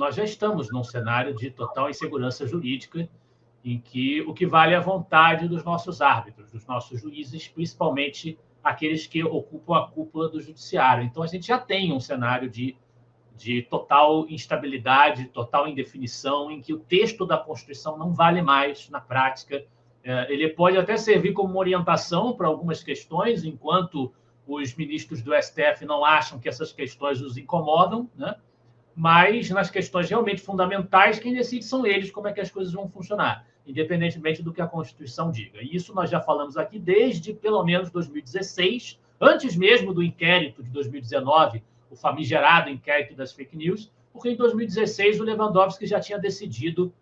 nós já estamos num cenário de total insegurança jurídica, em que o que vale é a vontade dos nossos árbitros, dos nossos juízes, principalmente aqueles que ocupam a cúpula do judiciário. Então, a gente já tem um cenário de total instabilidade, total indefinição, em que o texto da Constituição não vale mais na prática. Ele pode até servir como orientação para algumas questões, enquanto os ministros do STF não acham que essas questões os incomodam, né? Mas nas questões realmente fundamentais, quem decide são eles como é que as coisas vão funcionar, independentemente do que a Constituição diga. E isso nós já falamos aqui desde, pelo menos, 2016, antes mesmo do inquérito de 2019, o famigerado inquérito das fake news, porque em 2016 o Lewandowski já tinha decidido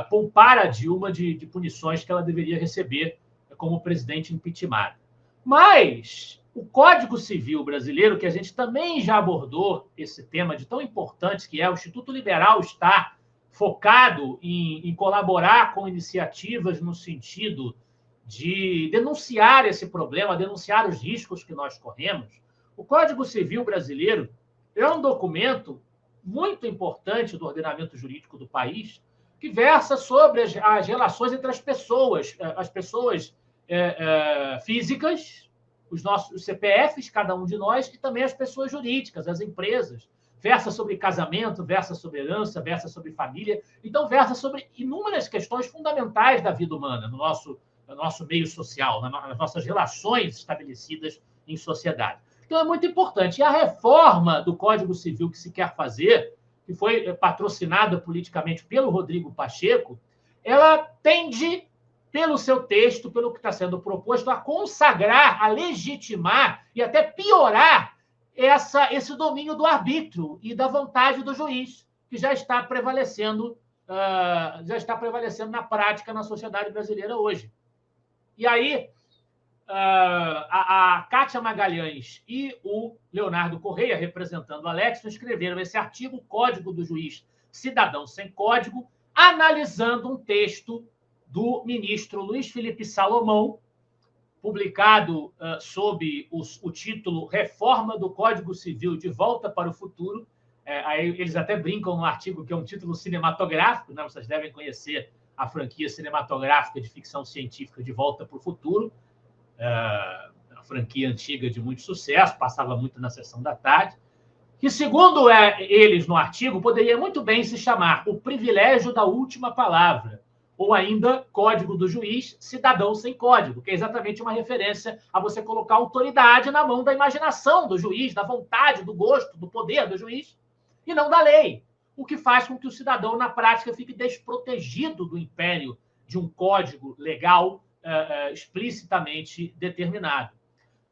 poupar a Dilma de punições que ela deveria receber como presidente impeachment. Mas o Código Civil brasileiro, que a gente também já abordou esse tema de tão importante que é o Instituto Liberal está focado em colaborar com iniciativas no sentido de denunciar esse problema, denunciar os riscos que nós corremos. O Código Civil brasileiro é um documento muito importante do ordenamento jurídico do país, que versa sobre as relações entre as pessoas físicas, os CPFs, cada um de nós, e também as pessoas jurídicas, as empresas. Versa sobre casamento, versa sobre herança, versa sobre família. Então, versa sobre inúmeras questões fundamentais da vida humana, no nosso meio social, nas nossas relações estabelecidas em sociedade. Então, é muito importante. E a reforma do Código Civil que se quer fazer, que foi patrocinada politicamente pelo Rodrigo Pacheco, ela tende, pelo seu texto, pelo que está sendo proposto, a consagrar, a legitimar e até piorar esse domínio do arbítrio e da vontade do juiz, que já está prevalecendo na prática na sociedade brasileira hoje. E aí, a Kátia Magalhães e o Leonardo Correia, representando o Alex, escreveram esse artigo, Código do Juiz Cidadão Sem Código, analisando um texto do ministro Luiz Felipe Salomão, publicado sob o título Reforma do Código Civil de Volta para o Futuro. Aí eles até brincam no artigo que é um título cinematográfico, né? Vocês devem conhecer a franquia cinematográfica de ficção científica De Volta para o Futuro, a franquia antiga de muito sucesso, passava muito na sessão da tarde, que, segundo eles no artigo, poderia muito bem se chamar O Privilégio da Última Palavra, ou ainda Código do Juiz, Cidadão Sem Código, que é exatamente uma referência a você colocar autoridade na mão da imaginação do juiz, da vontade, do gosto, do poder do juiz, e não da lei, o que faz com que o cidadão, na prática, fique desprotegido do império de um código legal explicitamente determinado.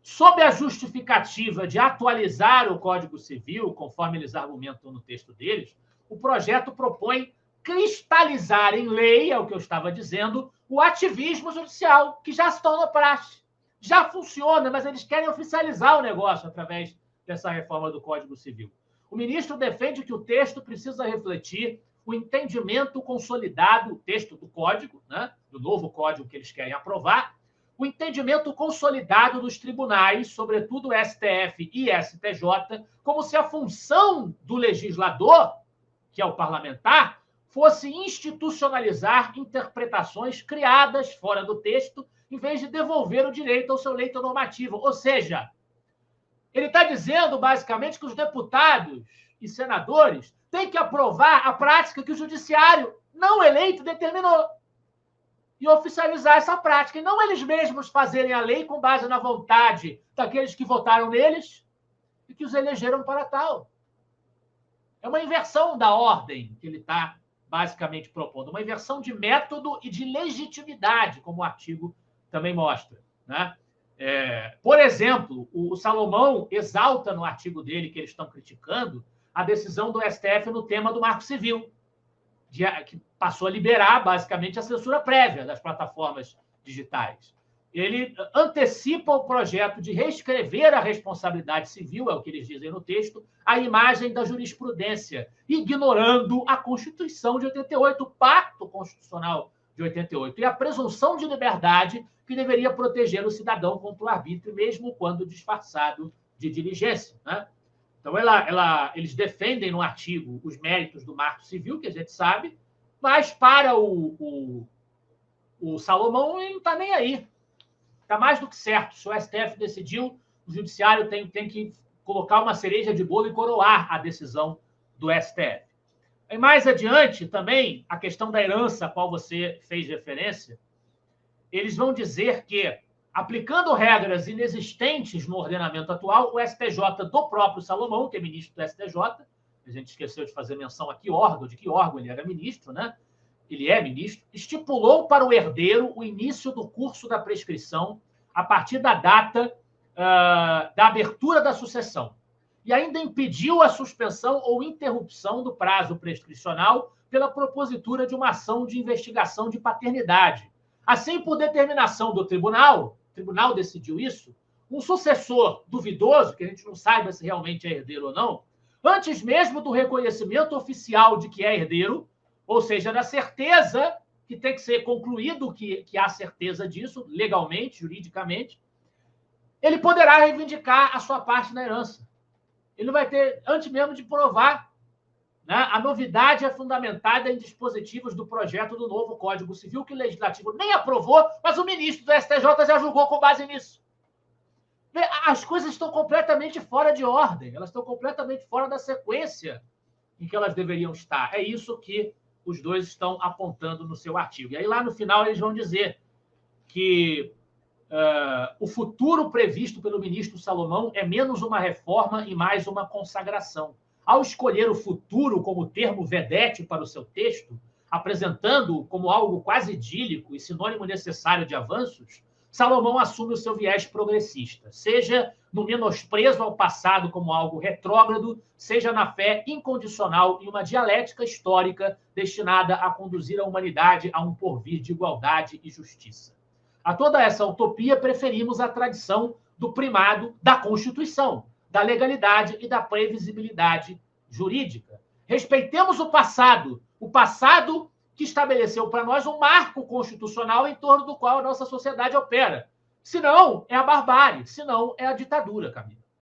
Sob a justificativa de atualizar o Código Civil, conforme eles argumentam no texto deles, o projeto propõe cristalizar em lei, é o que eu estava dizendo, o ativismo judicial, que já se tornou praxe. Já funciona, mas eles querem oficializar o negócio através dessa reforma do Código Civil. O ministro defende que o texto precisa refletir o entendimento consolidado, o texto do Código, né, do novo Código que eles querem aprovar, o entendimento consolidado dos tribunais, sobretudo o STF e STJ, como se a função do legislador, que é o parlamentar, fosse institucionalizar interpretações criadas fora do texto, em vez de devolver o direito ao seu leito normativo. Ou seja, ele está dizendo, basicamente, que os deputados e senadores têm que aprovar a prática que o judiciário não eleito determinou e oficializar essa prática, e não eles mesmos fazerem a lei com base na vontade daqueles que votaram neles e que os elegeram para tal. É uma inversão da ordem que ele está basicamente propondo, uma inversão de método e de legitimidade, como o artigo também mostra, né? Por exemplo, o Salomão exalta no artigo dele, que eles estão criticando, a decisão do STF no tema do Marco Civil, que passou a liberar, basicamente, a censura prévia das plataformas digitais. Ele antecipa o projeto de reescrever a responsabilidade civil, é o que eles dizem no texto, à imagem da jurisprudência, ignorando a Constituição de 88, o Pacto Constitucional de 88, e a presunção de liberdade que deveria proteger o cidadão contra o arbítrio, mesmo quando disfarçado de diligência, né? Então, eles defendem no artigo os méritos do marco civil, que a gente sabe, mas para o Salomão ele não está nem aí. Está mais do que certo. Se o STF decidiu, o judiciário tem que colocar uma cereja de bolo e coroar a decisão do STF. E mais adiante, também, a questão da herança, a qual você fez referência, eles vão dizer que, aplicando regras inexistentes no ordenamento atual, o STJ do próprio Salomão, que é ministro do STJ, a gente esqueceu de fazer menção aqui, de que órgão ele era ministro, né? Ele é ministro, estipulou para o herdeiro o início do curso da prescrição a partir da data da abertura da sucessão. E ainda impediu a suspensão ou interrupção do prazo prescricional pela propositura de uma ação de investigação de paternidade. Assim, por determinação do tribunal, o tribunal decidiu isso, um sucessor duvidoso, que a gente não saiba se realmente é herdeiro ou não, antes mesmo do reconhecimento oficial de que é herdeiro, ou seja, da certeza que tem que ser concluído que há certeza disso, legalmente, juridicamente, ele poderá reivindicar a sua parte na herança. Ele não vai ter, antes mesmo de provar, né? A novidade é fundamentada em dispositivos do projeto do novo Código Civil, que o Legislativo nem aprovou, mas o ministro do STJ já julgou com base nisso. As coisas estão completamente fora de ordem, elas estão completamente fora da sequência em que elas deveriam estar. É isso que os dois estão apontando no seu artigo. E aí, lá no final, eles vão dizer que o futuro previsto pelo ministro Salomão é menos uma reforma e mais uma consagração. Ao escolher o futuro como termo vedete para o seu texto, apresentando-o como algo quase idílico e sinônimo necessário de avanços, Salomão assume o seu viés progressista, seja no menosprezo ao passado como algo retrógrado, seja na fé incondicional em uma dialética histórica destinada a conduzir a humanidade a um porvir de igualdade e justiça. A toda essa utopia, preferimos a tradição do primado da Constituição, da legalidade e da previsibilidade jurídica. Respeitemos o passado que estabeleceu para nós um marco constitucional em torno do qual a nossa sociedade opera. Senão, é a barbárie, senão é a ditadura, Camila.